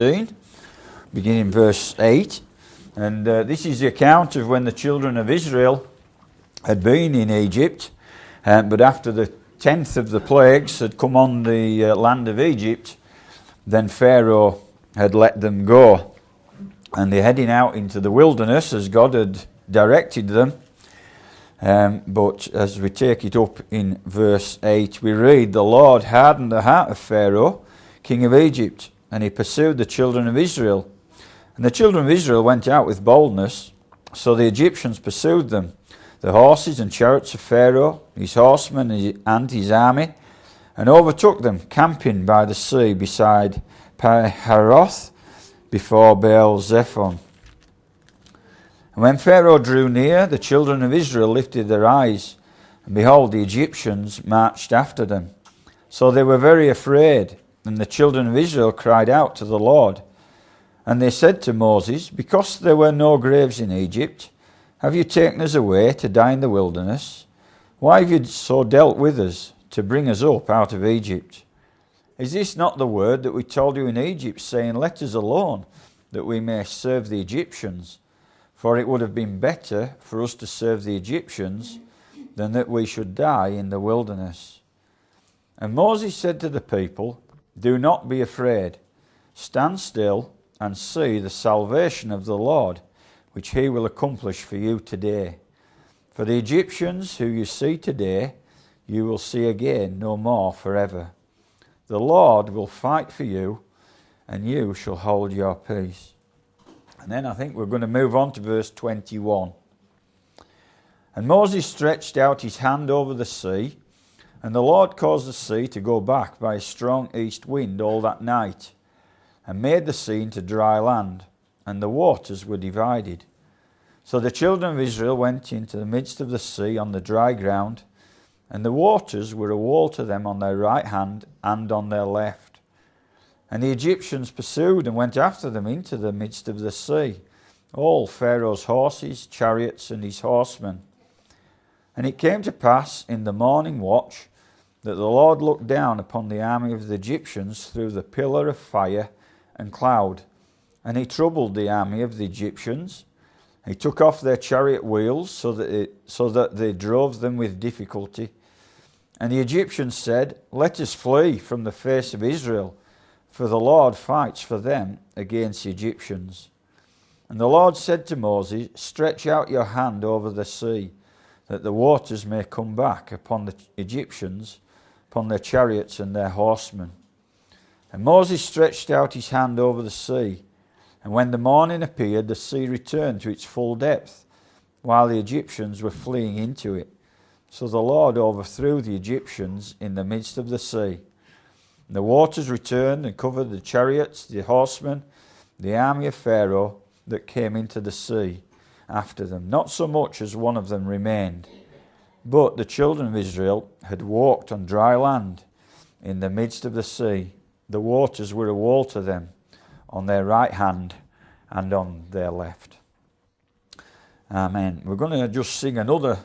beginning verse 8. And this is the account of when the children of Israel had been in Egypt, but after the 10th of the plagues had come on the land of Egypt, then Pharaoh had let them go. And they're heading out into the wilderness as God had directed them. But as we take it up in verse 8, we read, "The Lord hardened the heart of Pharaoh, king of Egypt, and he pursued the children of Israel. And the children of Israel went out with boldness, so the Egyptians pursued them, the horses and chariots of Pharaoh, his horsemen and his army, and overtook them, camping by the sea beside Pi-hahiroth, before Baal-zephon. And when Pharaoh drew near, the children of Israel lifted their eyes, and behold, the Egyptians marched after them. So they were very afraid, and the children of Israel cried out to the Lord. And they said to Moses, because there were no graves in Egypt, have you taken us away to die in the wilderness? Why have you so dealt with us, to bring us up out of Egypt? Is this not the word that we told you in Egypt, saying, let us alone, that we may serve the Egyptians? For it would have been better for us to serve the Egyptians than that we should die in the wilderness. And Moses said to the people, do not be afraid. Stand still and see the salvation of the Lord, which he will accomplish for you today. For the Egyptians who you see today, you will see again no more forever. The Lord will fight for you, and you shall hold your peace." And then I think we're going to move on to verse 21. "And Moses stretched out his hand over the sea, and the Lord caused the sea to go back by a strong east wind all that night, and made the sea into dry land, and the waters were divided. So the children of Israel went into the midst of the sea on the dry ground, and the waters were a wall to them on their right hand and on their left. And the Egyptians pursued and went after them into the midst of the sea, all Pharaoh's horses, chariots, and his horsemen. And it came to pass in the morning watch that the Lord looked down upon the army of the Egyptians through the pillar of fire and cloud, and he troubled the army of the Egyptians. He took off their chariot wheels so that they drove them with difficulty. And the Egyptians said, let us flee from the face of Israel, for the Lord fights for them against the Egyptians. And the Lord said to Moses, stretch out your hand over the sea, that the waters may come back upon the Egyptians, upon their chariots and their horsemen. And Moses stretched out his hand over the sea, and when the morning appeared, the sea returned to its full depth, while the Egyptians were fleeing into it. So the Lord overthrew the Egyptians in the midst of the sea. And the waters returned and covered the chariots, the horsemen, the army of Pharaoh that came into the sea after them. Not so much as one of them remained. But the children of Israel had walked on dry land in the midst of the sea. The waters were a wall to them on their right hand and on their left." Amen. We're going to just sing another